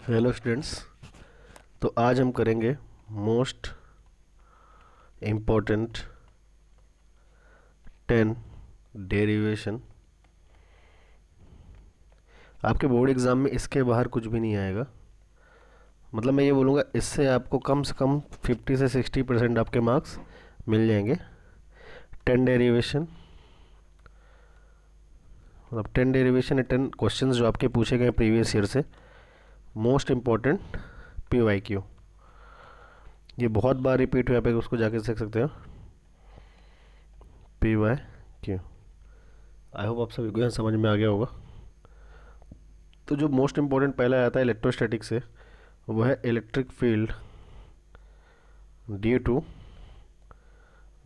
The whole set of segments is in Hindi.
Hello students. तो आज हम करेंगे मोस्ट इम्पोर्टेंट 10 डेरिवेशन। आपके बोर्ड एग्ज़ाम में इसके बाहर कुछ भी नहीं आएगा। मतलब मैं ये बोलूँगा, इससे आपको कम से कम 50 से 60% आपके मार्क्स मिल जाएंगे। 10 डेरिवेशन मतलब 10 डेरिवेशन है 10 क्वेश्चंस जो आपके पूछे गए प्रीवियस ईयर से। मोस्ट इम्पोर्टेंट PYQ, ये बहुत बार रिपीट हुआ पे, उसको जाके देख सकते हो। PYQ, आई होप आप सभी को यहाँ समझ में आ गया होगा। तो जो मोस्ट इम्पोर्टेंट पहला आता है इलेक्ट्रोस्टैटिक से, वो है electric field due to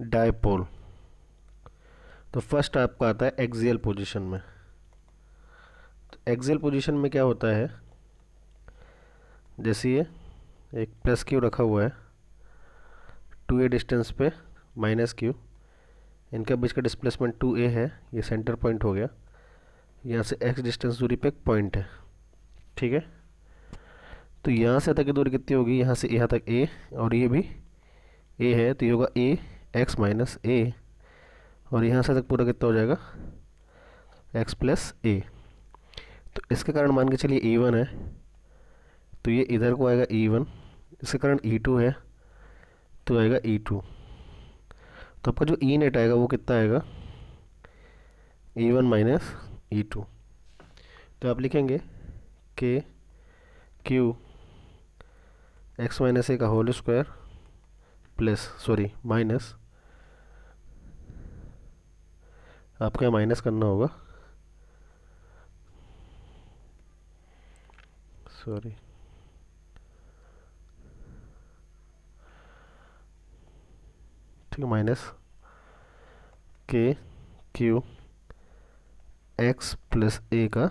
dipole. तो फर्स्ट आपका आता है एक्सियल पोजीशन में। तो एक्सियल पोजीशन में क्या होता है, जैसे ये एक प्लस क्यू रखा हुआ है 2a डिस्टेंस पे माइनस क्यू, इनका बीच का डिस्प्लेसमेंट 2a है, ये सेंटर पॉइंट हो गया। यहाँ से x डिस्टेंस दूरी पे एक पॉइंट है, ठीक है। तो यहाँ से तक की दूरी कितनी होगी, यहाँ से यहाँ तक a, और ये भी a है, तो ये होगा a x माइनस a, और यहाँ से तक पूरा कितना हो जाएगा x प्लस a। तो इसके कारण मान के चलिए E1 है, तो ये इधर को आएगा E1, इसके कारण E2 है, तो आएगा E2। तो आपका जो ई नेट आएगा वो कितना आएगा, E1 माइनस E2। तो आप लिखेंगे के क्यू एक्स माइनस ए का होल स्क्वायर प्लस माइनस, आपको यहाँ माइनस करना होगा, ठीक है, माइनस के क्यू एक्स प्लस ए का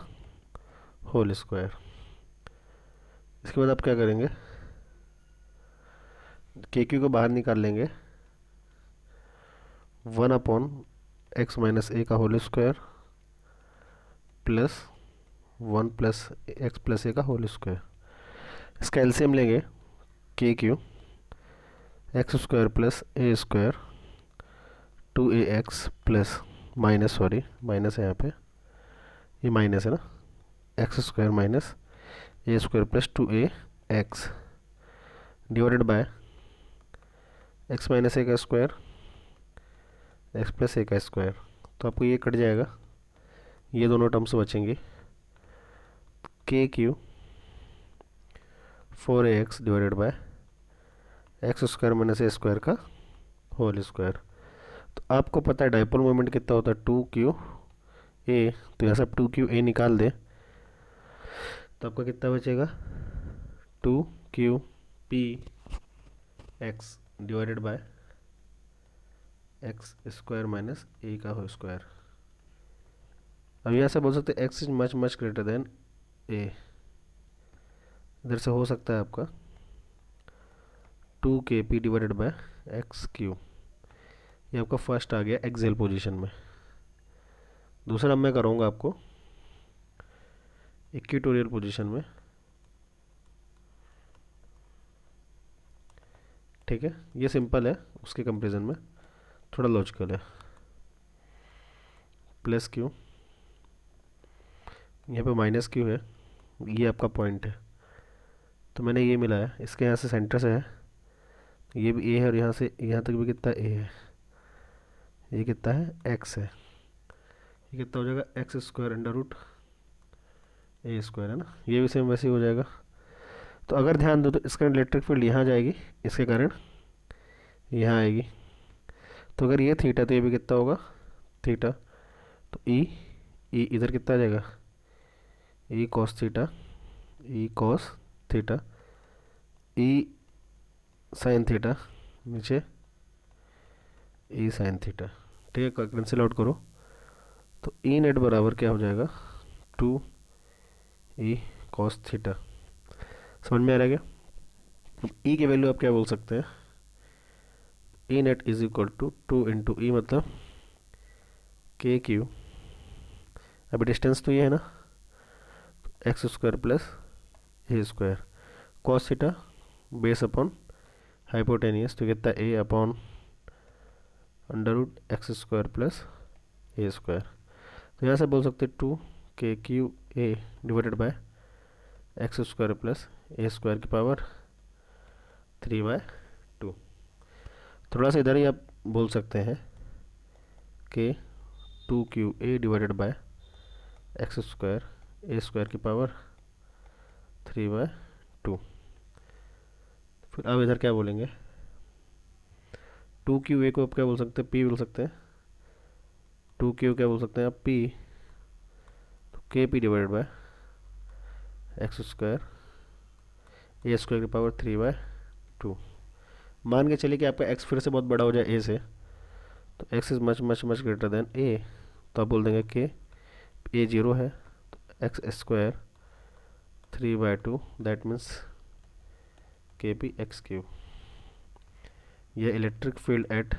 होल स्क्वायर। इसके बाद आप क्या करेंगे, के क्यू को बाहर निकाल लेंगे, 1/x माइनस ए का whole square plus 1 plus x plus a का होल स्क्वायर। इसका एलसीएम लेंगे, k q x square plus a square 2ax plus minus minus है यहाँ पे, ये माइनस है ना, x square minus a square plus 2ax divided by x minus a का स्क्वायर एक्स प्लस ए का स्क्वायर। तो आपको ये कट जाएगा, ये दोनों टर्म्स बचेंगे, के Q 4ax divided by x square minus a square का होल स्क्वायर। तो आपको पता है डायपोल मोमेंट कितना होता है 2qa, तो यहाँ से आप 2qa निकाल दे, तो आपका कितना बचेगा 2q x divided by x square minus a का होल स्क्वायर। अब यहाँ से बोल सकते हैं x is much much greater than a, इधर से हो सकता है आपका 2kp divided by x Q. ये आपका फर्स्ट आ गया एक्सियल पोजीशन में। दूसरा मैं करूँगा आपको इक्वेटोरियल पोजीशन में, ठीक है। ये सिंपल है, उसके कंपेरिजन में थोड़ा लॉजिकल है। प्लस क्यू, यहाँ पे माइनस क्यू है, ये आपका पॉइंट है, तो मैंने ये मिलाया, इसके यहाँ से सेंटर से है, ये भी ए है, और यहाँ से यहाँ तक भी कितना ए है, ये कितना है एक्स है, ये कितना हो जाएगा एक्स स्क्वायर अंडर रूट ए स्क्वायर, है ना। ये भी सेम वैसे ही हो जाएगा। तो अगर ध्यान दो तो इसका इलेक्ट्रिक फील्ड यहाँ जाएगी, इसके कारण यहाँ आएगी, तो अगर ये थीटा तो ये भी कितना होगा थीटा, तो ई इधर कितना आ जाएगा E cos theta, E cos theta, E sine theta, नीचे ई साइन थीटा, ठीक है। कैंसिल आउट करो, तो ई नेट बराबर क्या हो जाएगा 2 कॉस थीटा। समझ में आ रहा है क्या। ई की वैल्यू आप क्या बोल सकते हैं, E net is equal to 2 × E, मतलब के क्यू, अभी डिस्टेंस तो ये है ना, x square plus a square, cos theta base upon hypotenuse, तो कितना a upon under root x square plus a square. तो यहाँ से बोल सकते two k q a divided by x square plus a square की पावर 3/2। थोड़ा सा इधर ही आप बोल सकते हैं कि 2QA divided by x square A square की पावर 3/2। फिर अब इधर क्या बोलेंगे, 2QA को आप क्या बोल सकते हैं, P बोल सकते हैं, 2Q क्या बोल सकते हैं आप, P, तो KP divided by x square A square की पावर 3/2। मान के चलिए कि आपका x फिर से बहुत बड़ा हो जाए a से, तो x is much much much greater than a, तो आप बोल देंगे कि a 0 है, तो x square 3/2 that means KP x q. यह electric field at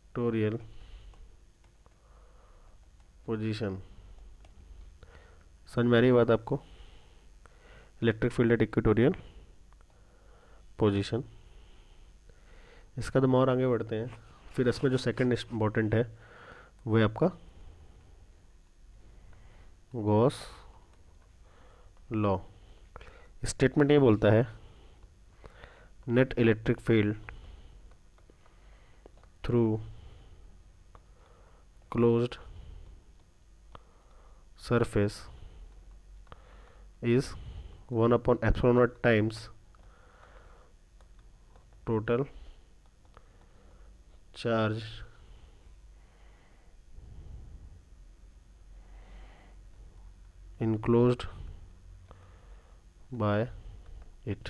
equatorial position. समझ में आ रही है बात आपको, electric field at equatorial position. इसका तो और आगे बढ़ते हैं। फिर इसमें जो सेकंड इम्पोर्टेंट है वो है आपका गॉस लॉ। स्टेटमेंट ये बोलता है net electric field through closed surface is 1/ε0 times total charge enclosed by it.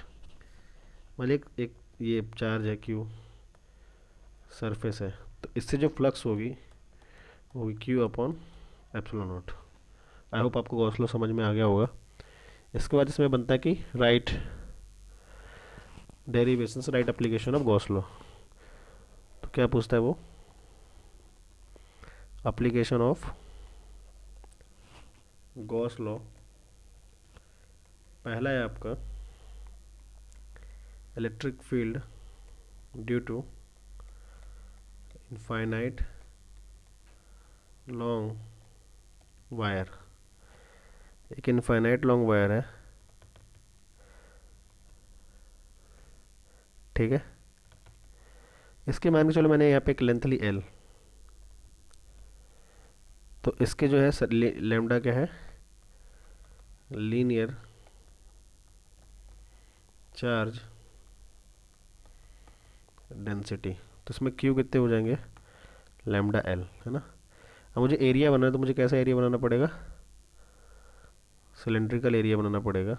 मतलब एक ये चार्ज है क्यू, सरफेस है, तो इससे जो फ्लक्स होगी वो होगी Q/ε0। आई होप आपको गॉस लॉ समझ में आ गया होगा। इसके बाद इसमें बनता है कि right derivations, right application of Gauss law. तो क्या पूछता है वो, एप्लीकेशन ऑफ गॉस लॉ। पहला है आपका electric field due to infinite long wire. एक इनफाइनाइट लॉन्ग वायर है, ठीक है। इसके मान के चलो मैंने यहाँ पे एक लेंथ ली L, तो इसके जो है लेमडा क्या है, लीनियर चार्ज डेंसिटी। तो इसमें Q कितने हो जाएंगे, लैम्डा L, है ना। अब मुझे एरिया बनाना है, तो मुझे कैसा एरिया बनाना पड़ेगा, सिलेंड्रिकल एरिया बनाना पड़ेगा।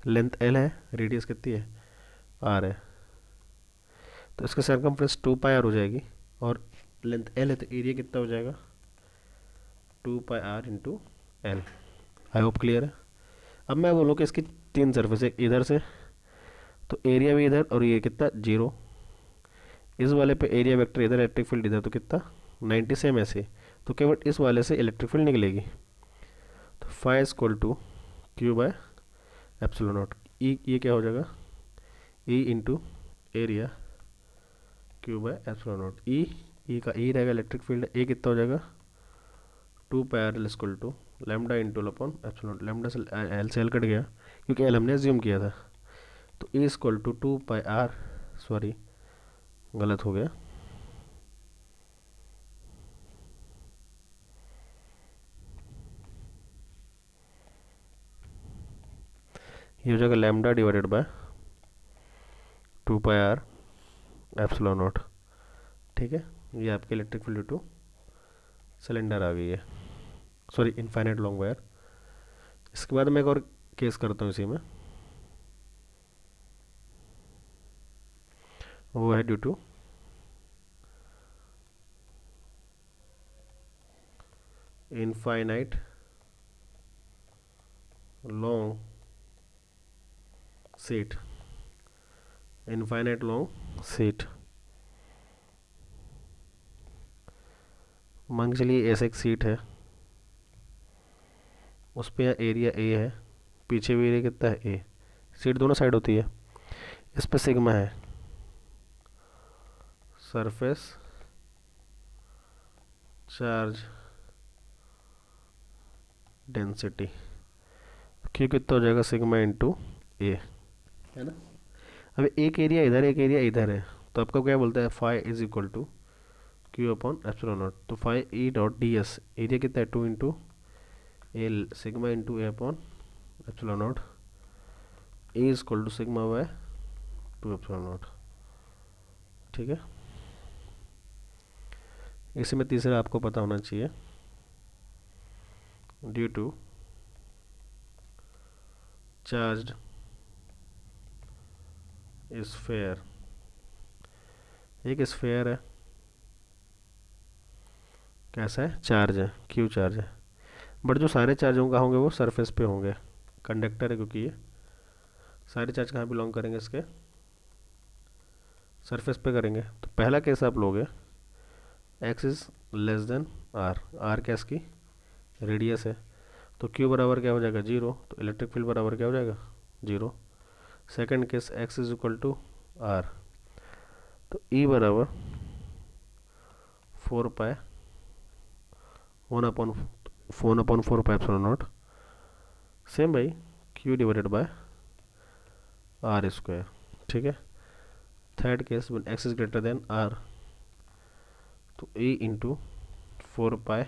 लेंथ L है, रेडियस कितनी है, R है, तो इसका सर्कमफ्रेंस 2πr हो जाएगी, और लेंथ L है तो एरिया कितना हो जाएगा 2πr into L। I hope clear है। अब मैं बोलूँ कि इसकी तीन सरफेस है इधर से, तो एरिया भी इधर, और ये कितना 0, इस वाले पे एरिया वेक्टर इधर, इलेक्ट्रिक फील्ड इधर, तो कितना 90, सेम ऐसे, तो केवल इस वाले से इलेक्ट्रिक फील्ड निकलेगी। तो फाई इक्वल टू Q/ε0। ई ये क्या हो जाएगा, ई इंटू एरिया Q/ε0। ई का ई रहेगा, इलेक्ट्रिक फील्ड ए कितना हो जाएगा 2πr equal to lambda into upon epsilon. Lambda से एल से एल कट गया क्योंकि एल हमने एज्यूम किया था, तो E equal to 2πr, sorry गलत हो गया, ये हो जाएगा lambda divided by 2πr epsilon naught. ठीक है, ये आपके इलेक्ट्रिक फील्ड टू सिलेंडर आ गई है, सॉरी इनफाइनाइट लॉन्ग वायर। इसके बाद मैं एक और केस करता हूँ इसी में, वो है due to infinite long sheet. Infinite long sheet, मान के चलिए ऐसे एक सीट है, उस पर यहाँ एरिया ए है, पीछे भी एरिया कितना है ए, सीट दोनों साइड होती है, इस पर सिग्मा है, सरफेस चार्ज डेंसिटी, क्यों कितना हो जाएगा सिग्मा इंटू ए, है ना। अब एक एरिया इधर एक एरिया इधर है, तो आपका क्या बोलता है, phi is equal to q upon epsilon naught, तो phi E dot d s, area कितना है 2 into l sigma into a upon epsilon naught, a is equal to sigma by 2 epsilon naught, ठीक है। इसी में तीसरा आपको पता होना चाहिए, ड्यू टू चार्ज्ड स्फीयर, एक स्फीयर है, कैसा है, चार्ज है, क्यू चार्ज है, बट जो सारे चार्ज होंगे होंगे वो सरफेस पे होंगे, कंडक्टर है क्योंकि ये सारे चार्ज कहाँ बिलोंग करेंगे, इसके सरफेस पे करेंगे। तो पहला केस आप लोगे x is less than r, r क्या इसकी रेडियस है, तो क्यू बराबर क्या हो जाएगा 0, तो इलेक्ट्रिक फील्ड बराबर क्या हो जाएगा 0। Second case x is equal to r, तो ई बराबर 4 pi 1/4 pi epsilon naught, same भाई q divided by r square, ठीक है। Third case when x is greater than r, तो a into 4 pi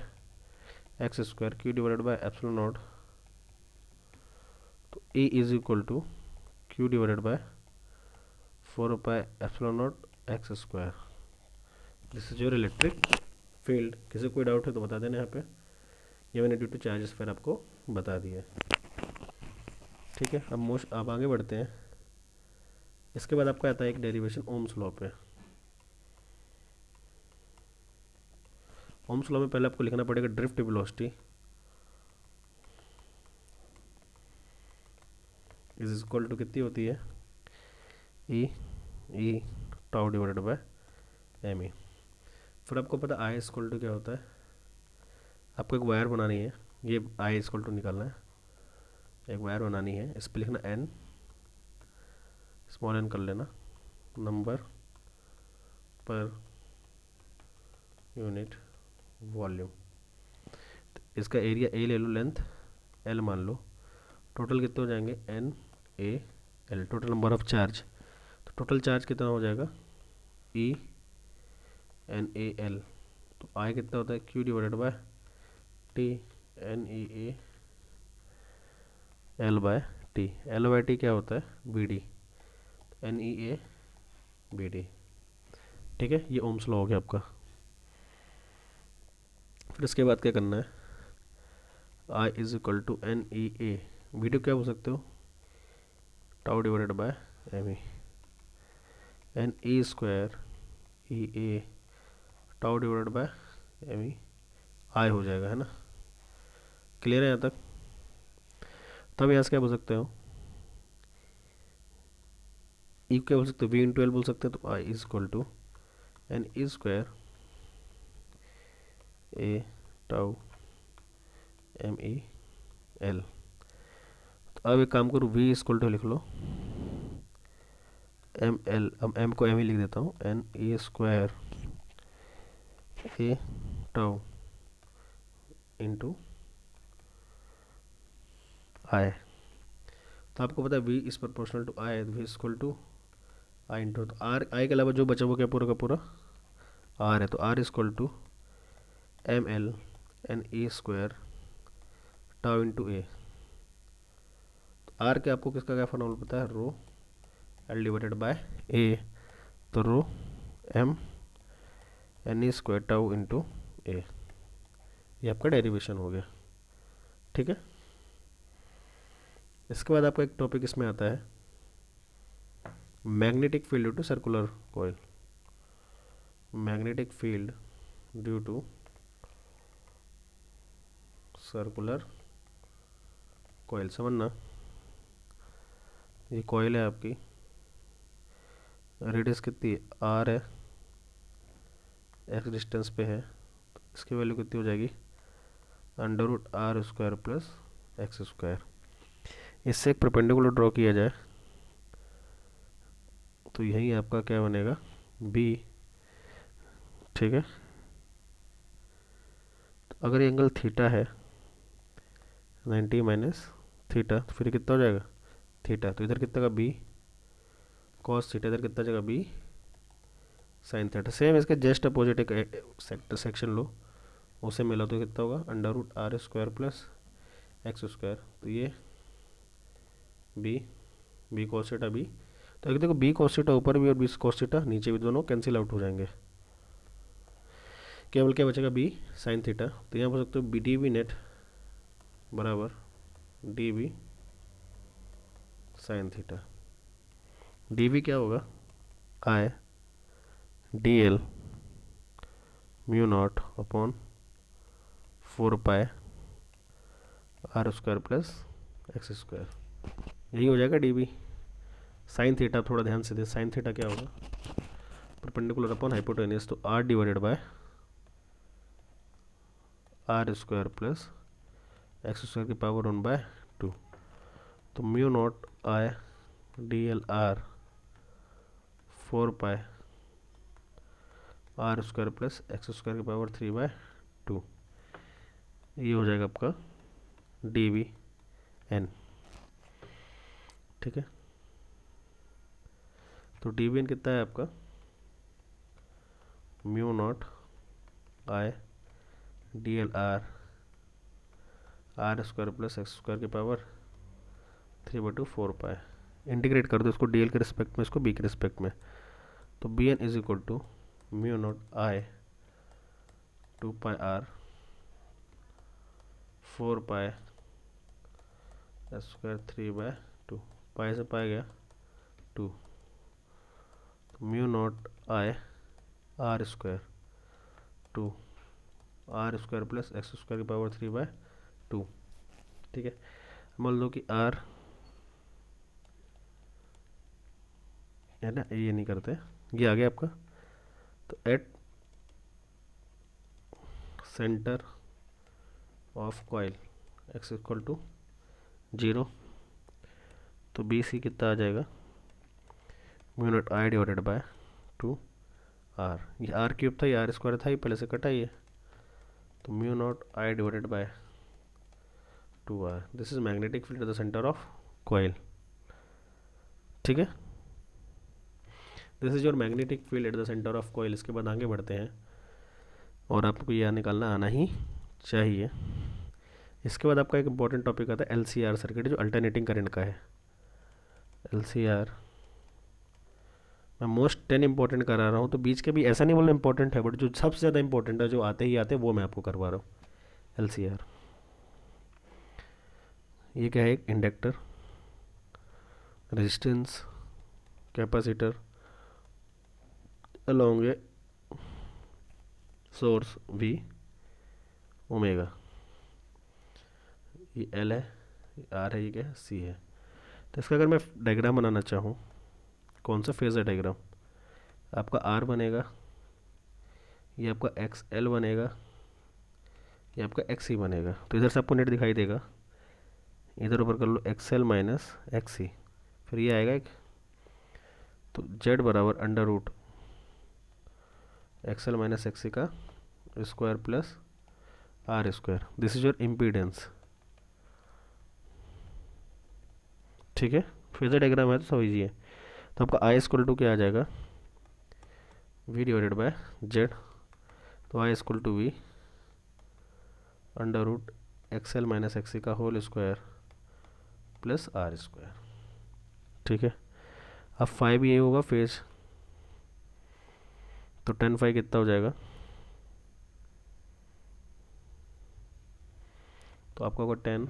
x square q divided by epsilon naught, तो a is equal to q divided by 4 pi epsilon naught x square. This is your electric field. किसी कोई डाउट है तो बता देना यहाँ पे, ये मैंने ड्यू टू चार्जेस फिर आपको बता दिया है, ठीक है। अब आगे बढ़ते हैं। इसके बाद आपका आता है एक डेरिवेशन ओम्स लॉ पे। ओम्स लॉ में पहले आपको लिखना पड़ेगा drift velocity is equal to कितनी होती है, e tau divided by m e. फिर आपको पता आई इक्वल टू क्या होता है, आपको एक वायर बनानी है, ये आई इक्वल टू निकालना है, एक वायर बनानी है, इस पर लिखना एन, स्मॉल एन कर लेना, नंबर पर यूनिट वॉल्यूम, तो इसका एरिया ए ले लो, लेंथ एल मान लो, टोटल कितने हो जाएंगे n A l, total number of charge, तो टोटल चार्ज कितना हो जाएगा ई एन ए एल, तो आई कितना होता है q divided by t n e A l by t, l by t क्या होता है b d, n e A b d, ठीक है। ये ओम्स लॉ हो गया आपका। फिर इसके बाद क्या करना है, I is equal to n e A, b d क्या बोल सकते हो tau divided by m e, n e square E A tau divided by m e I हो जाएगा, है ना। क्लियर है यहाँ तक। तब यहाँ से क्या बोल सकते हो, ई क्या बोल सकते हो वी इंटू एल बोल सकते हैं, तो I is equal to n e square A tau m e l. तो अब एक काम करो, वी इक्वल टू लिख लो एम एल, अब एम को एम ही लिख देता हूँ, n e square A tau into I. तो आपको पता है V is proportional to I, V equal to I into, तो आर आई के अलावा जो बचा वो क्या पूरा का पूरा आर है, तो R equal to m l n e square tau into A. तो आर के आपको किसका क्या फॉर्मूला पता है, rho l divided by A, तो rho m n e square tau into A, ये आपका डेरिवेशन हो गया, ठीक है। इसके बाद आपका एक टॉपिक इसमें आता है magnetic field due to circular coil, magnetic field due to circular coil. समझना, ये कॉइल है आपकी, रेडियस कितनी है आर है, एक्स डिस्टेंस पे है, तो इसकी वैल्यू कितनी हो जाएगी, under root r square plus x square. इससे एक परपेंडिकुलर ड्रॉ किया जाए तो यही आपका क्या बनेगा, बी। ठीक है, तो अगर ये एंगल थीटा है 90 माइनस थीटा, तो फिर कितना हो जाएगा थीटा, तो इधर कितना का बी कॉस थीटा, इधर कितना जाएगा बी साइन थीटा। सेम इसके जस्ट अपोजिट एक सेक्टर सेक्शन लो, उसे मिला तो कितना होगा, under root r square plus x square. तो ये बी कॉस थीटा बी, तो एक देखो बी कॉस थीटा ऊपर भी और बी कॉस थीटा नीचे भी, दोनों कैंसिल आउट हो जाएंगे, केवल क्या बचेगा बी साइन थीटा। तो यहाँ पर सकते हो बी डी बी नेट बराबर d B sine theta. D B क्या होगा, I d l mu naught upon 4 pi r square plus x square, यही हो जाएगा डी बी साइन थीटा। थोड़ा ध्यान से दे, साइन थीटा क्या होगा, परपेंडिकुलर अपॉन हाइपोटेनियस, तो r divided by r square plus x square की पावर 1/2। तो mu naught I d l r 4 pi r square plus x square की पावर 3/2, ये हो जाएगा आपका डी वी एन। ठीक है, तो डी वी एन कितना है आपका, mu naught I d l are square plus x square की पावर 3/2 4 पाए। इंटीग्रेट कर दो इसको डी एल के रिस्पेक्ट में, इसको बी के रिस्पेक्ट में, तो B n is equal to mu naught I 2 pi r 4 pi square 3/2, पाई से पाई गया 2, तो mu naught I r square 2 r square plus x square की पावर 3/2। ठीक है, मान लो कि आर है ना, ये नहीं करते, ये आ गया आपका। तो at centre of coil x equal to 0, तो बी सी कितना आ जाएगा, mu naught I divided by 2 r, ये आर क्यूब था, ये आर स्क्वायर था, ये पहले से कटा ही है, तो mu naught I divided by 2 r. This is magnetic field at the centre of coil. ठीक है, this is your magnetic field at the centre of coil. इसके बाद आगे बढ़ते हैं और आपको यह निकालना आना ही चाहिए। इसके बाद आपका एक इंपॉर्टेंट टॉपिक आता है LCR सर्किट, जो अल्टरनेटिंग करंट का है। LCR मैं मोस्ट 10 इंपॉर्टेंट करा रहा हूँ, तो बीच के भी ऐसा नहीं बोलना इंपॉर्टेंट है, बट जो सबसे ज़्यादा इंपॉर्टेंट है, जो आते ही आते, वो मैं आपको करवा रहा हूँ। LCR ये क्या है, एक inductor, resistance, capacitor along a source V omega, ये L है, ये R है, ये क्या है C है। तो इसका अगर मैं डायग्राम बनाना चाहूँ, कौन सा फेज़र डायग्राम, आपका R बनेगा, ये आपका XL बनेगा, ये आपका XC बनेगा। तो इधर से आपको नेट दिखाई देगा, इधर ऊपर कर लो XL माइनस XC, फिर ये आएगा एक, तो Z बराबर under root XL minus XC का square plus R square. This is your impedance. ठीक है, फेजर डायग्राम है तो सब इजी है। तो आपका I इक्वल टू क्या आ जाएगा, V डिवाइडेड बाय Z, तो I equal to V under root XL minus XC का whole square plus R square. ठीक है, अब 5 ये होगा फेज, तो 10 5 कितना हो जाएगा, तो आपका होगा 10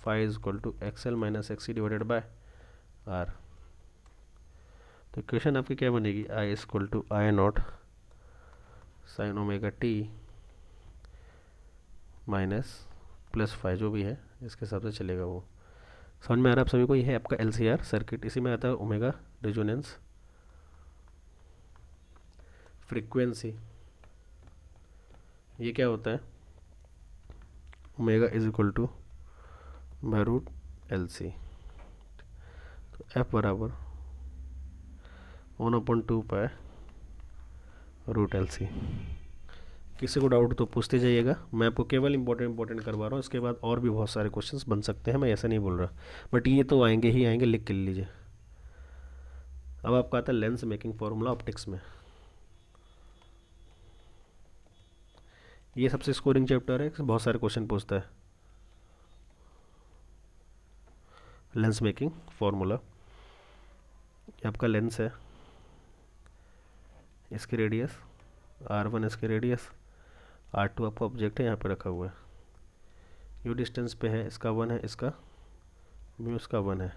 5 is equal to XL minus XC divided by R। तो इक्वेशन आपकी क्या बनेगी, I equal to I naught sine omega t minus plus 5, जो भी है इसके हिसाब से चलेगा वो। समझ में आ रहा है आप सभी को, ये है आपका LCR सर्किट। इसी में आता है ओमेगा रेजोनेंस फ्रीक्वेंसी ये क्या होता है, omega is equal to by root L C. तो एफ बराबर 1/2 पाई रूट एल सी। किसी को डाउट तो पूछते जाइएगा, मैं आपको केवल इंपॉर्टेंट करवा रहा हूँ, इसके बाद और भी बहुत सारे क्वेश्चंस बन सकते हैं, मैं ऐसा नहीं बोल रहा, बट ये तो आएंगे ही आएंगे, लिख के लीजिए। अब आपका आता है लेंस मेकिंग फॉर्मूला ऑप्टिक्स में। ये सबसे स्कोरिंग चैप्टर है, बहुत सारे क्वेश्चन पूछता है। लेंस मेकिंग फॉर्मूला, आपका लेंस है, इसकी रेडियस R1, इसकी रेडियस R2 आपका ऑब्जेक्ट है, यहाँ पे रखा हुआ है, यू डिस्टेंस पे है, इसका 1 है, इसका म्यू इसका 1 है।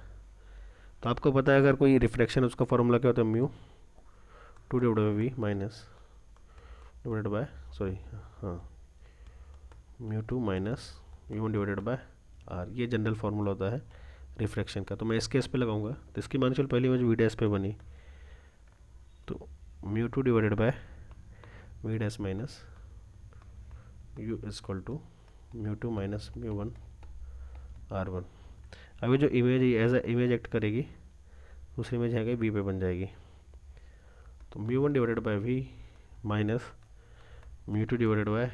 तो आपको पता है अगर कोई रिफ्रैक्शन, उसका फॉर्मूला क्या होता है, mu 2 divide by V minus divided by mu 2 minus mu 1 divided by R. ये जनरल फार्मूला होता है रिफ्रैक्शन का। तो मैं इस केस पे लगाऊंगा, तो इसकी मान चल पहली इमेज वी डैश पे बनी, तो mu 2 divided by v dash minus u is equal to mu 2 minus mu 1 R1। अभी जो image as a image act करेगी, दूसरी इमेज है बी पे बन जाएगी, तो mu 1 divided by v minus mu 2 divided by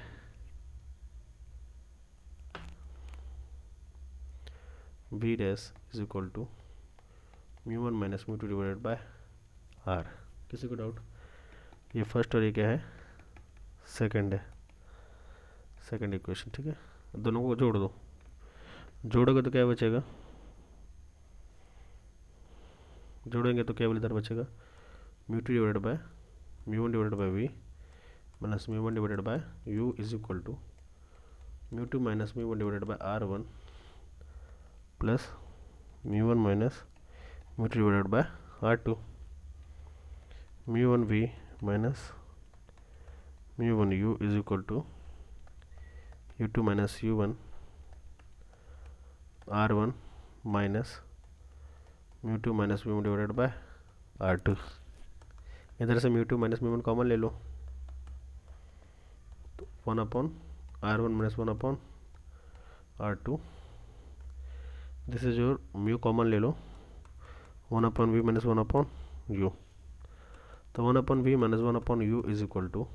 v dash is equal to mu 1 minus mu 2 divided by R. किसी को डाउट? ये फर्स्ट और ये क्या है, सेकंड है, सेकंड इक्वेशन, ठीक है। दोनों को जोड़ दो, जोड़ोगे तो क्या बचेगा, जोड़ेंगे तो केवल इधर बचेगा mu 2 divided by mu 1 divided by v minus mu 1 divided by u is equal to mu 2 minus mu 1 divided by R1 plus mu 1 minus mu 2 divided by R2, mu 1 v minus mu 1 u is equal to u 2 minus u 1 R1 minus mu 2 minus mu 1 divided by R2। इधर से म्यू 2 माइनस म्यू 1 कॉमन ले लो, तो 1/R1 minus 1/R2, this is your mu common ले लो, 1/v माइनस 1/u, तो 1/v minus 1/u is equal to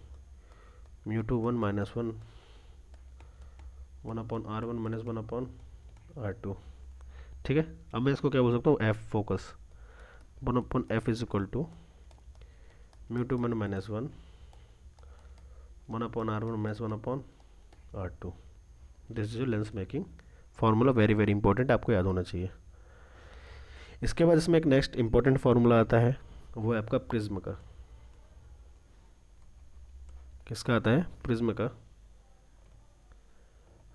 mu 2 1 minus 1/R1 minus 1/R2, ठीक है। अब मैं इसको क्या बोल सकता हूँ, F focus, 1/f is equal to mu 2 1 minus 1/R1 minus 1/R2। This is your lens making formula, very very important, आपको याद होना चाहिए। इसके बाद इसमें एक नेक्स्ट इंपॉर्टेंट फार्मूला आता है, वो है आपका प्रिज्म का। किसका आता है, प्रिज्म का।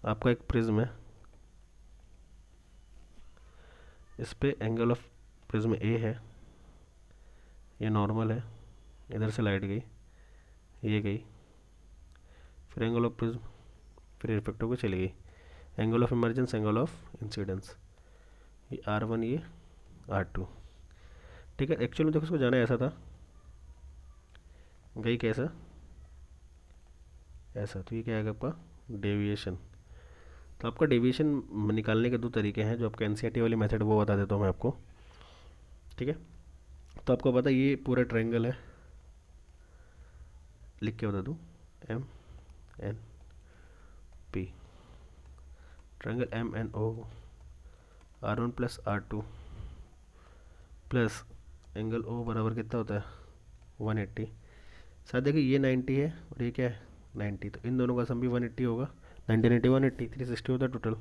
आपका एक प्रिज्म है, इस पे एंगल ऑफ प्रिज्म ए है, ये नॉर्मल है, इधर से लाइट गई, ये गई, फिर एंगल ऑफ प्रिज्म, फिर रिफ्लेक्ट होकर चली गई, angle of emergence, angle of incidence, ये R1 ये R2, ठीक है। एक्चुअली देखो इसको जाना ऐसा था, गई कैसा, ऐसा, तो ये क्या आएगा आपका डेविएशन। तो आपका डेविएशन निकालने के दो तरीके हैं, जो आपका एनसीईआरटी वाली मेथड वो बता देता हूँ मैं आपको, ठीक है। तो आपको पता है ये पूरा ट्रायंगल है, लिख के बता दूँ, MNP, triangle MNO, R1 plus R2 plus angle O बराबर कितना होता है 180। साथ देखिए ये 90 है और ये क्या है 90, तो इन दोनों का सम भी 180 होगा, 90 90 180 360 होता है टोटल।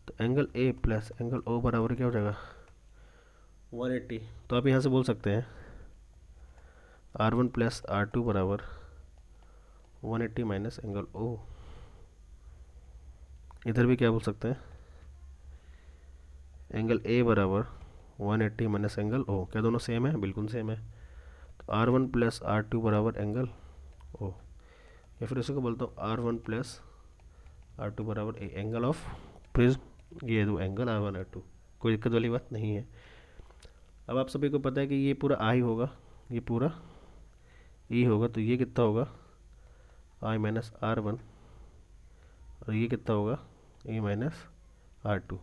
तो angle A plus angle O बराबर क्या हो जाएगा 180। तो आप यहाँ से बोल सकते हैं R1 प्लस R2 बराबर 180 माइनस एंगल O। इधर भी क्या बोल सकते हैं, एंगल A बराबर 180 माइनस एंगल O। क्या दोनों सेम है, बिल्कुल सेम है। तो R1 प्लस R2 बराबर एंगल O, या फिर इसी को बोलता हूँ R1 प्लस R2 बराबर एंगल ऑफ प्रिज्म, ये दो एंगल R1 R2, कोई दिक्कत वाली बात नहीं है। अब आप सभी को पता है कि ये पूरा I होगा, ये पूरा E होगा, तो ये कितना होगा आई माइनस आर वन, और ये कितना होगा ए माइनस आर टू।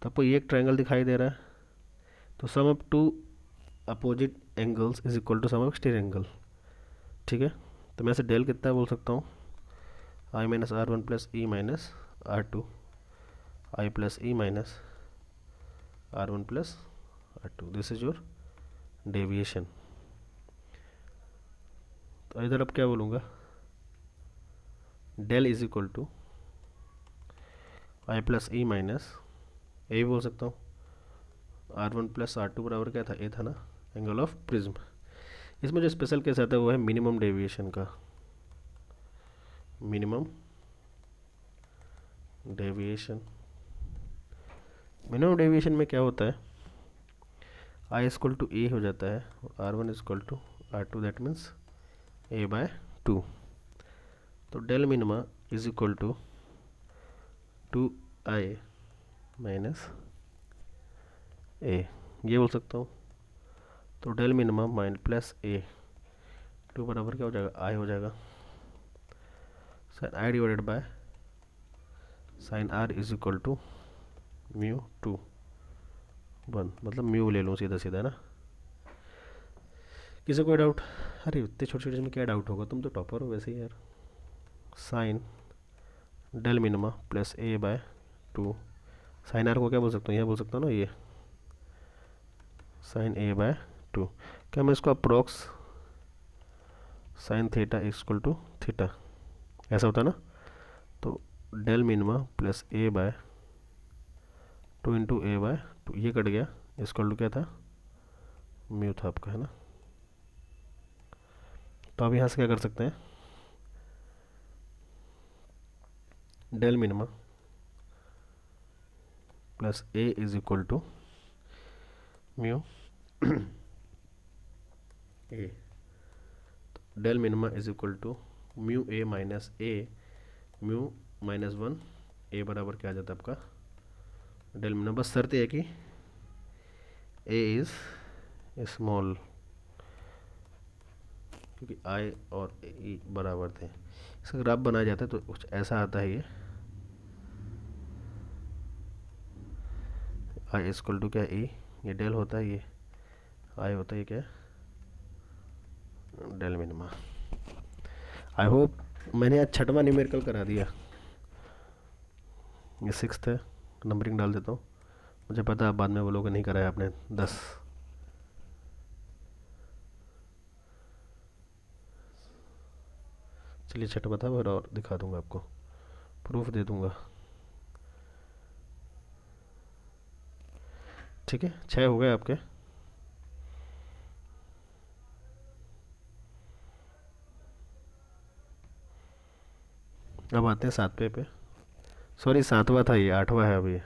तो आपको ये एक ट्रायंगल दिखाई दे रहा है, तो sum of two opposite angles is equal to sum of exterior angle. ठीक है, तो मैं से डेल कितना बोल सकता हूँ, i minus r one plus e minus r two, i plus e minus r one plus r two, this is your deviation. तो इधर अब क्या बोलूँगा, del is equal to i plus e minus A भी बोल सकता हूँ, r one plus r two बराबर क्या था, ए था ना, एंगल ऑफ प्रिज्म। इसमें जो स्पेशल केस आता है वो है मिनिमम डेविएशन का। मिनिमम डेविएशन, मिनिमम डेविएशन में क्या होता है, आई इक्वल टू ए हो जाता है, r one equal to r two, that means A by two. तो del minima is equal to 2i minus A, ये बोल सकता हूँ। तो del minima minus plus A, two बराबर क्या हो जाएगा, आई हो जाएगा, sine I divided by sine r is equal to mu two one, मतलब म्यू ले लूँ सीधा सीधा ना। किसी कोई डाउट? अरे इतने छोटे छोटे में क्या डाउट होगा, तुम तो टॉपर हो वैसे ही यार। Sine del minima plus A by two, sine R को क्या बोल सकता हूँ, यह बोल सकता हूँ ना, ये साइन ए बाय टू। क्या मैं इसको approx sine theta equal to theta, ऐसा होता है ना। तो del minima plus A by two into A by two, ये कट गया, इक्वल टू क्या था, म्यू था आपका, है ना। तो अब यहाँ से क्या कर सकते हैं, del minima plus A is equal to mu A, del minima is equal to mu A minus A, mu minus one, A बराबर क्या आ जाता है आपका डेल मिनिमा। बस शर्त है कि ए इज स्मॉल, क्योंकि आई और ई बराबर थे। इसका ग्राफ बनाया जाता है तो कुछ ऐसा आता है, ये आई इक्वल टू क्या, ई, ये डेल होता है, ये आई होता है, ये क्या, डेल मिनिमा। आई होप मैंने आज छठवां न्यूमेरिकल करा दिया, ये सिक्स्थ है, नंबरिंग डाल देता हूँ, मुझे पता है बाद में वो लोग नहीं कराया आपने 10। चलिए छठवा था, और दिखा दूंगा आपको, प्रूफ दे दूंगा। ठीक है, 6 हो गए आपके। अब आते हैं 7वें पे, सॉरी 7वां था ये, 8वां है अभी,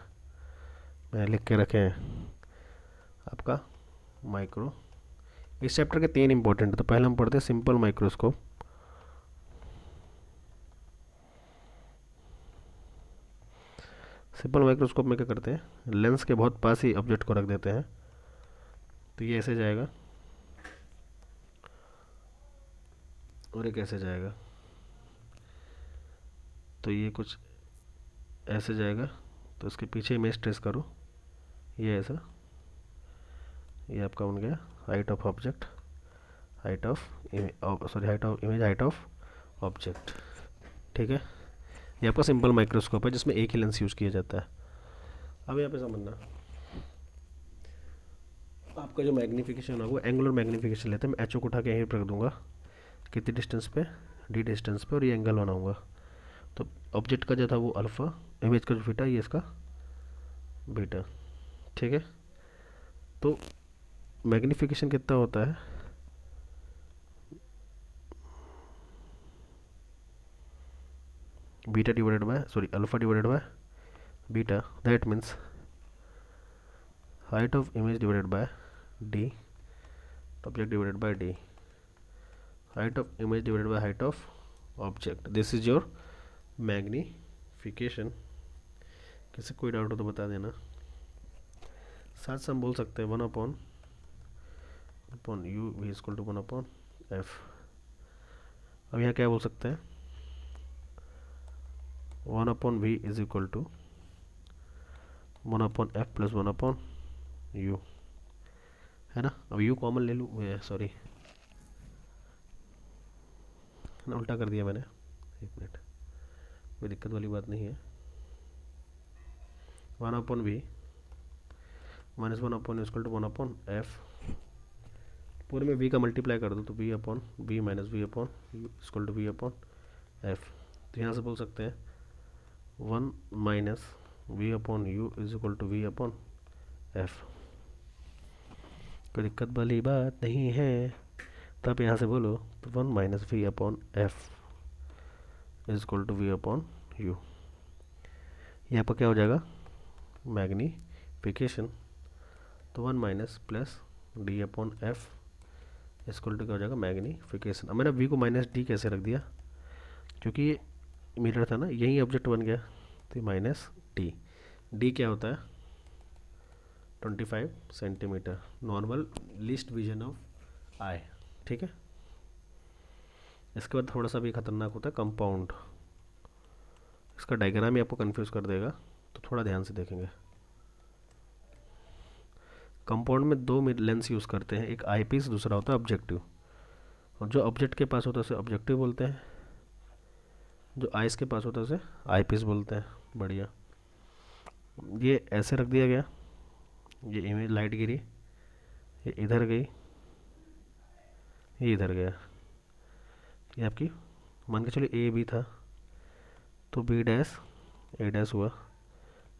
मैं लिख के रखे हैं आपका माइक्रो। इस चैप्टर के 3 इंपॉर्टेंट, तो पहले हम पढ़ते हैं सिंपल माइक्रोस्कोप। सिंपल माइक्रोस्कोप में क्या करते हैं, लेंस के बहुत पास ही ऑब्जेक्ट को रख देते हैं, तो ये ऐसे जाएगा और ये कैसे जाएगा, तो ये कुछ ऐसे जाएगा, तो इसके पीछे इमेज ट्रेस करो, ये ऐसा, ये आपका बन गया height of object, height of sorry height of image, height of object. ठीक है, ये आपका सिंपल माइक्रोस्कोप है जिसमें एक ही लेंस यूज़ किया जाता है। अब यहाँ पे समझना, आपका जो मैग्नीफिकेशन होगा वो एंगुलर मैग्नीफिकेशन लेते हैं, मैं एच ओ को उठा के यहीं पर रख दूंगा, कितनी डिस्टेंस पे, डी डिस्टेंस पे, और ये एंगल बनाऊंगा। तो ऑब्जेक्ट का जो था वो अल्फ़ा, इमेज का जो बीटा, ये इसका बीटा। ठीक है, तो मैग्नीफिकेशन कितना होता है, beta divided by sorry alpha divided by beta, that means height of image divided by D, object divided by D, height of image divided by height of object, this is your magnification. किसी कोई डाउट हो तो बता देना। साथ से हम बोल सकते हैं 1 upon U V equal to 1 upon F. अब यहाँ क्या बोल सकते हैं, one upon V is equal to 1/f plus 1/u, है ना। अब u कॉमन ले लूँ, सॉरी ना, उल्टा कर दिया मैंने, एक मिनट, कोई दिक्कत वाली बात नहीं है। 1/v minus 1/u equal to 1/f, पूरे में v का मल्टीप्लाई कर दो तो v/v minus v/u equal to v/f। तो यहाँ से बोल सकते हैं 1 minus v/u is equal to v/f। कोई दिक्कत वाली बात नहीं है। तो आप यहाँ से बोलो तो 1 minus v/f is equal to v/u। ये आपका क्या हो जाएगा, मैग्नीफिकेशन। तो 1 minus plus d/f equal to क्या हो जाएगा, मैग्नीफिकेशन। अब मैंने v को माइनस d कैसे रख दिया, क्योंकि ये मिरर था ना, यही ऑब्जेक्ट बन गया, तो माइनस d क्या होता है 25 centimetre, normal least vision of eye, ठीक है। इसके बाद थोड़ा सा भी खतरनाक होता है कंपाउंड, इसका डायग्राम ही आपको कंफ्यूज कर देगा, तो थोड़ा ध्यान से देखेंगे। कंपाउंड में दो लेंस यूज़ करते हैं, एक आई पीस, दूसरा होता है ऑब्जेक्टिव। और जो ऑब्जेक्ट के पास होता है उसे ऑब्जेक्टिव बोलते हैं, जो आइस के पास होता है उसे आई पीस बोलते हैं। बढ़िया, ये ऐसे रख दिया गया, ये इमेज लाइट गिरी, ये इधर गई, ये इधर गया, ये आपकी मान के चलिए ए बी था, तो बी डैश ए डैश हुआ,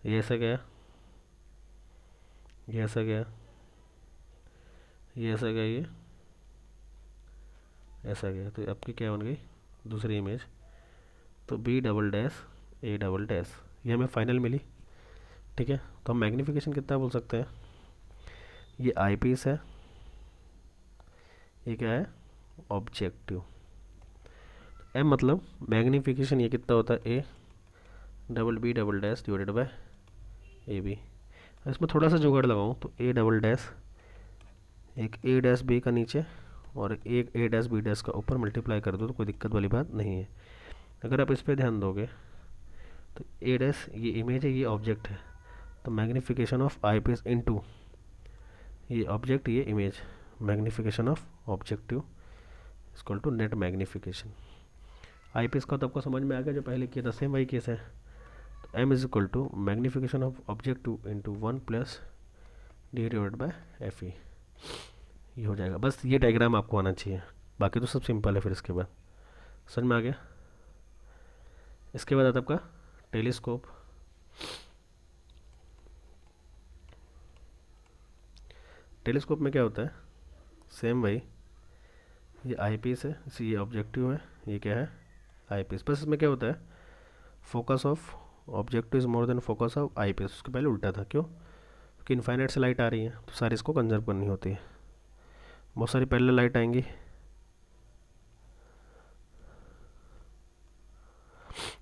ये ऐसा गया, ये ऐसा गया, ये ऐसा गया, ये ऐसा गया, तो आपकी क्या बन गई दूसरी इमेज। तो B double dash A double dash, ये हमें फाइनल मिली, ठीक है। तो हम मैग्नीफिकेशन कितना बोल सकते हैं, ये आई पीस है, ये क्या है ऑब्जेक्टिव। एम मतलब मैग्नीफिकेशन, ये कितना होता है A double B double dash divided by A B. इसमें थोड़ा सा जुगाड़ लगाऊँ तो ए डबल डैश, एक ए डैश बी का नीचे और एक ए डैश बी डैश का ऊपर मल्टीप्लाई कर दो, तो कोई दिक्कत वाली बात नहीं है। अगर आप इस पर ध्यान दोगे तो ए डैश ये इमेज है, ये ऑब्जेक्ट है, तो magnification of eye piece into ये ऑब्जेक्ट, ये image, magnification of objective equal to net magnification. Eye piece का तो आपको समझ में आ गया, जो पहले किया था सेम वही केस है। तो M is equal to magnification of objective into 1 plus D divide by F E, ये हो जाएगा। बस ये डायग्राम आपको आना चाहिए, बाकी तो सब सिंपल है। फिर इसके बाद समझ में आ गया। इसके बाद आता आपका टेलीस्कोप। टेलीस्कोप में क्या होता है, सेम वही, ये आई पीस है, इसी ये ऑब्जेक्टिव है, ये क्या है आई पीस। बस इसमें क्या होता है, focus of objective is more than focus of eye piece. उसके पहले उल्टा था, क्यों, क्योंकि इनफाइनाइट से लाइट आ रही है तो सारी इसको कंजर्व करनी होती है, बहुत सारी पहले लाइट आएंगी,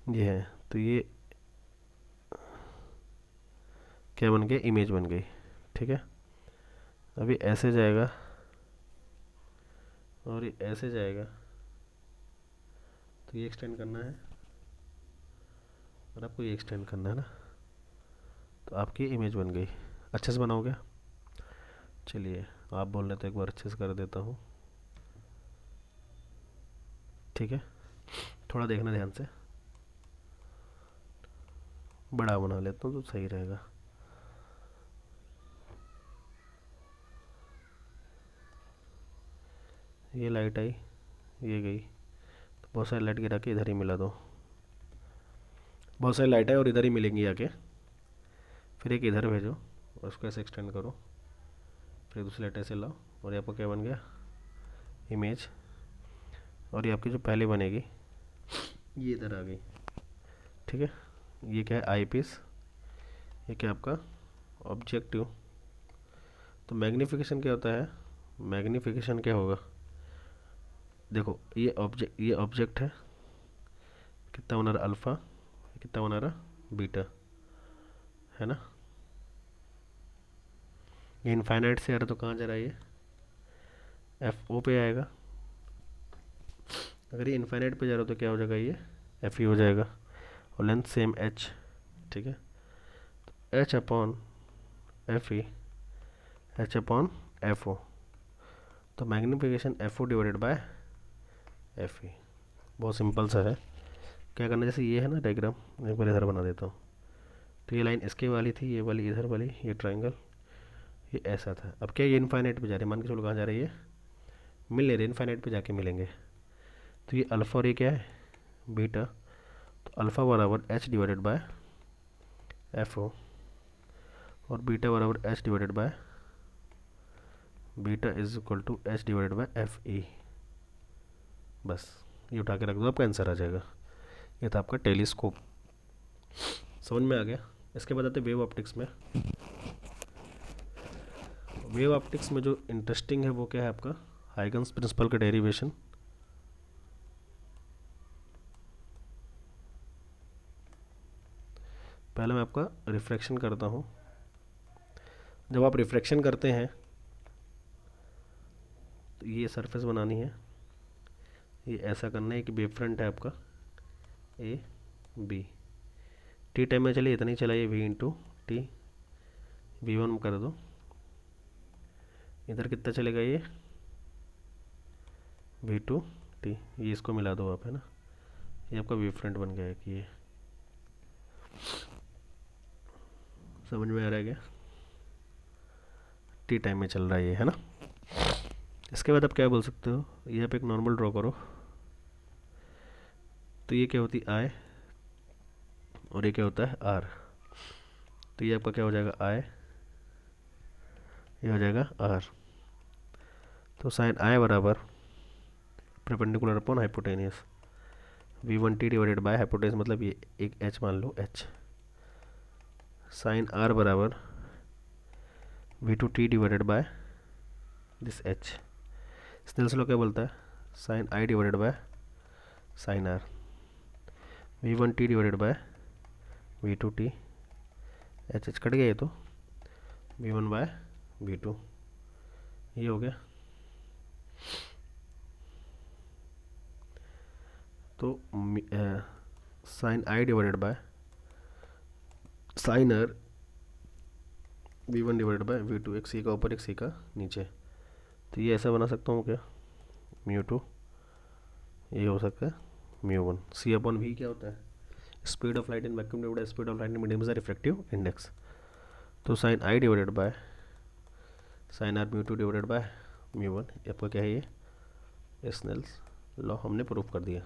ये है, तो ये क्या बन गया, इमेज बन गई, ठीक है। अभी ऐसे जाएगा और ये ऐसे जाएगा, तो ये एक्सटेंड करना है और आपको ये एक्सटेंड करना है ना, तो आपकी इमेज बन गई। अच्छे से बनाओगे, चलिए आप बोल रहे तो एक बार अच्छे से कर देता हूँ, ठीक है। थोड़ा देखना ध्यान से, बड़ा बना लेता हूँ तो सही रहेगा। ये लाइट आई, ये गई, तो बहुत सारी लाइट गिरा के इधर ही मिला दो, बहुत सारी लाइट है और इधर ही मिलेंगी आके, फिर एक इधर भेजो और उसको ऐसे एक्सटेंड करो, फिर दूसरी लाइट ऐसे लाओ, और ये आपका क्या बन गया इमेज। और ये आपकी जो पहले बनेगी ये इधर आ गई, ठीक है। ये क्या है आई पीस, ये क्या आपका ऑब्जेक्टिव। तो मैग्नीफिकेशन क्या होता है, मैग्नीफिकेशन क्या होगा, देखो ये ऑब्जेक्ट है, कितना बना रहा अल्फ़ा, कितना बना रहा बीटा, है ना। ये इनफाइनाइट से आ रहा तो कहाँ जा रहा है, ये एफ ओ पे आएगा। अगर ये इनफाइनाइट पे जा रहा हो तो क्या हो जाएगा, ये एफ ई हो जाएगा। और लेंथ सेम h, ठीक है। तो h upon f e, h upon f o, तो magnification f o divided by F e. बहुत सिंपल सा है। क्या करना, जैसे ये है ना डायग्राम, एक बार इधर बना देता हूँ। तो ये लाइन इसके वाली थी, ये वाली इधर वाली, ये ट्रायंगल, ये ऐसा था। अब क्या ये इनफाइनाइट पे जा रहे हैं, मान के चलो कहाँ जा रही है, मिल नहीं रहे, इनफाइनाइट पे जाके मिलेंगे। तो ये अल्फ़ा और ये क्या है, बीटा। तो अल्फ़ा बराबर H divided by F O, और बीटा बराबर H divided by beta is equal to H divided by F E. बस ये उठा के रख दो, आपका आंसर आ जाएगा। ये था आपका टेलीस्कोप। समझ में आ गया। इसके बाद आते वेव ऑप्टिक्स में। वेव ऑप्टिक्स में जो इंटरेस्टिंग है वो क्या है आपका, हाइगन्स प्रिंसिपल का डेरिवेशन। पहले मैं आपका रिफ्रैक्शन करता हूँ। जब आप रिफ्रैक्शन करते हैं तो ये सरफेस बनानी है, ये ऐसा करना है कि वेव फ्रंट है आपका ए बी, टी टाइम में चलिए इतना ही चला, ये V into T, V one कर दो। इधर कितना चलेगा, ये वी टू टी, ये इसको मिला दो आप, है ना। ये आपका वेव फ्रंट बन गया है कि ये, समझ में आ रहा है क्या, टी टाइम में चल रहा है ये, है ना। इसके बाद आप क्या बोल सकते हो, ये आप एक नॉर्मल ड्रॉ करो। तो ये क्या होती आई और ये क्या होता है आर। तो ये आपका क्या हो जाएगा आई, ये हो जाएगा आर। तो साइन आई बराबर perpendicular upon hypotenuse, V one T divided by hypotenuse, मतलब ये एक एच मान लो एच। साइन आर बराबर V two T divided by this H. Snell's law क्या बोलता है, sine I divided by sine R, V one T divided by V two T, H H cut गया ये, तो V one by V two, ये हो गया। तो sine I divided by sine R, V one divided by V two, एक सी का ऊपर एक सी का नीचे। तो ये ऐसा बना सकता हूँ क्या, म्यू टू, ये हो सकता है mu one. C upon V क्या होता है, speed of light in vacuum divided speed of light in medium is the refractive index. तो sine I divided by sine R mu two divided by mu one, आपका क्या है ये स्नेल्स लॉ हमने प्रूव कर दिया।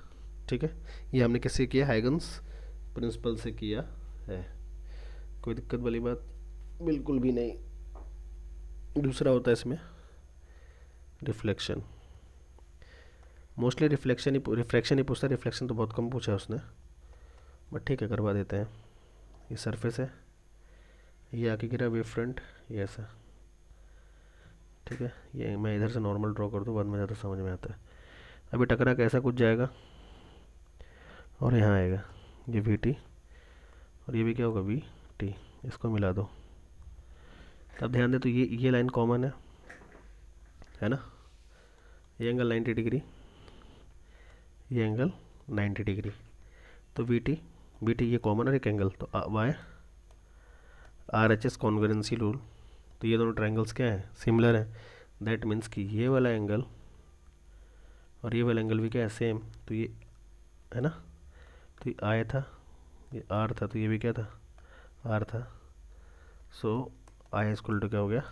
ठीक है, ये हमने किससे किया, हाइगन्स प्रिंसिपल से किया है। कोई दिक्कत वाली बात बिल्कुल भी नहीं। दूसरा होता है इसमें रिफ्लेक्शन। मोस्टली रिफ्लेक्शन ही रिफ्रैक्शन ही पूछता है, रिफ्लेक्शन तो बहुत कम पूछा है उसने, बट ठीक है करवा देते हैं। ये सरफेस है, ये आके गिरा वेव फ्रंट, ये ऐसा, ठीक है। ये मैं इधर से नॉर्मल ड्रॉ कर दूँ, बाद में ज़्यादा समझ में आता है। अभी टकरा कैसा कुछ जाएगा और यहाँ आएगा ये वी टी, और ये भी क्या होगा वी टी, इसको मिला दो। तब ध्यान दे, तो ये लाइन कॉमन है ना, ये एंगल 90 डिग्री, ये एंगल 90 डिग्री। तो वी टी ये कॉमन है एक एंगल, तो Y R H S congruency rule. तो ये दोनों ट्रायंगल्स क्या हैं, सिमिलर हैं। दैट मीन्स कि ये वाला एंगल और ये वाला एंगल भी क्या है, सेम। तो ये है ना, तो ये आई था, ये आर था, तो ये भी क्या था, आर था। सो आई इक्वल टू क्या हो गया,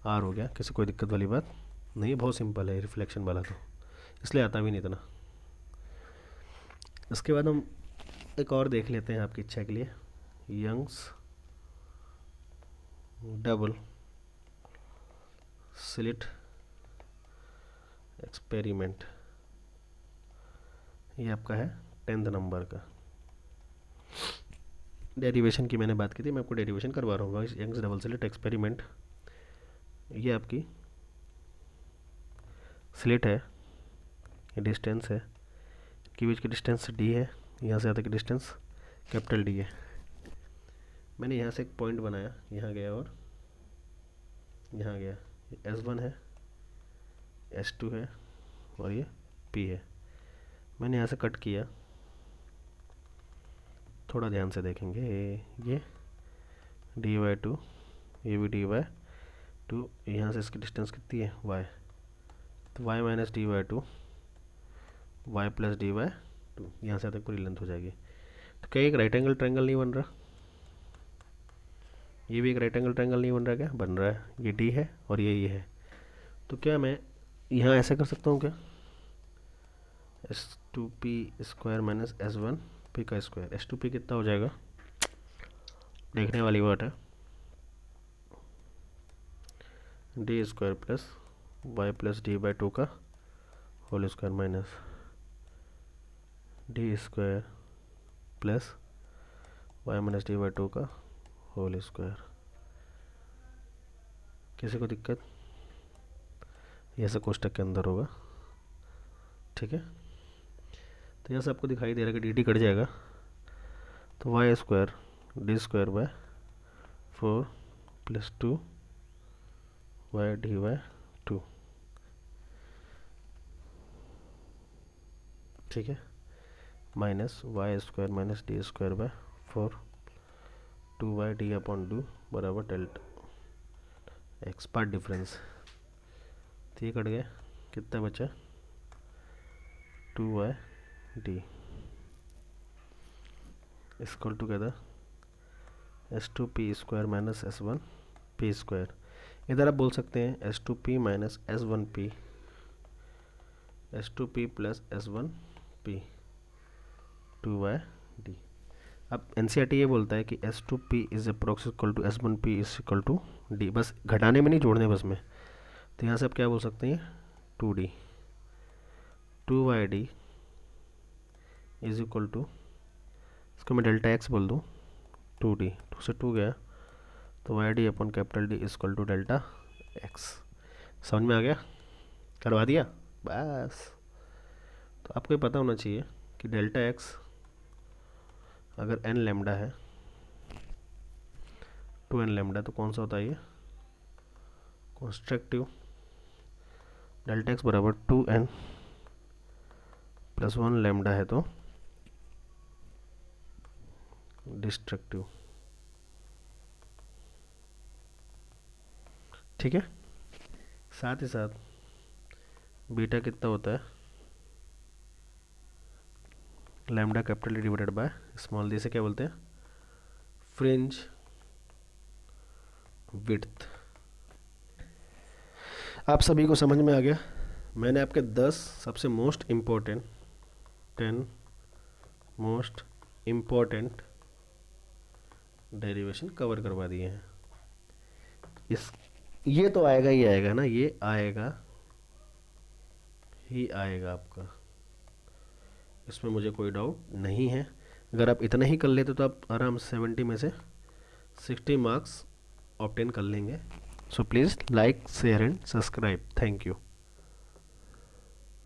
आर हो गया। किसी कोई दिक्कत वाली बात नहीं, बहुत सिंपल है रिफ्लेक्शन वाला, तो इसलिए आता भी नहीं इतना। इसके बाद हम एक और देख लेते हैं आपकी इच्छा के लिए, यंग्स डबल स्लिट एक्सपेरिमेंट। ये आपका है 10th नंबर का। डेरिवेशन की मैंने बात की थी, मैं आपको डेरिवेशन करवा रहा हूँ। यंग्स डबल स्लिट एक्सपेरिमेंट, ये आपकी स्लिट है, ये डिस्टेंस है, के बीच की डिस्टेंस डी है, यहाँ से यहाँ तक की डिस्टेंस कैपिटल डी है। मैंने यहाँ से एक पॉइंट बनाया, यहाँ गया और यहाँ गया, ये S1 है, S2 है और ये P है। मैंने यहाँ से कट किया, थोड़ा ध्यान से देखेंगे, ये डी वाई टू, ये भी डी वाई टू, यहाँ से इसकी डिस्टेंस कितनी है y, तो y minus D Y two, Y plus D Y two, यहाँ से तक पूरी लेंथ हो जाएगी। तो क्या एक राइट एंगल ट्रायंगल नहीं बन रहा? ये भी एक राइट एंगल ट्रायंगल नहीं बन रहा? क्या बन रहा है? ये डी है और ये है। तो क्या मैं यहाँ ऐसे कर सकता हूँ क्या, S2p स्क्वायर माइनस S1p का स्क्वायर, S2p कितना हो जाएगा, देखने वाली बात है, D square plus Y plus D by two का whole square minus D square plus Y minus D by two का होल स्क्वायर। किसी को दिक्कत? ये सब कोष्टक के अंदर होगा, ठीक है। तो यहाँ से आपको दिखाई दे रहा है कि डी डी कट जाएगा, तो Y square D square by 4 plus 2 Y D Y 2, ठीक है, minus Y square minus D square by 4 2 Y D upon 2 बराबर डेल्टा एक्स, पार्ट डिफरेंस। तो ये कट गया, कितना बचा, 2 वाई डी इक्वल टू कहता S2p square minus S1p square. इधर आप बोल सकते हैं S2p minus S1p, S2p plus S1p 2y/d। अब NCERT ये बोलता है कि S2p is approx equal to S1p is equal to d, बस घटाने में नहीं जोड़ने बस में। तो यहाँ से आप क्या बोल सकते हैं, 2d 2y/d is equal to, इसको मैं डेल्टा x बोल दूँ, 2d, 2 से 2 गया तो y/d upon capital D is equal to delta x। समझ में आ गया? करवा दिया बस। तो आपको ये पता होना चाहिए कि डेल्टा x अगर n लैम्डा है, 2n लैम्डा, तो कौन सा होता है ये, कंस्ट्रक्टिव। डेल्टा x बराबर 2n प्लस 1 लैम्डा है तो डिस्ट्रक्टिव, ठीक है। साथ ही साथ बीटा कितना होता है, lambda capital D divided by small D, से क्या बोलते हैं, फ्रिंज विड्थ। आप सभी को समझ में आ गया? मैंने आपके 10 सबसे most important 10 most important derivation cover करवा दिए हैं। ये तो आएगा ही आएगा ना, ये आएगा ही आएगा आपका, इसमें मुझे कोई डाउट नहीं है। अगर आप इतना ही कर लेते तो आप आराम से 70 में से 60 मार्क्स ऑब्टेन कर लेंगे। So please like share and subscribe. Thank you.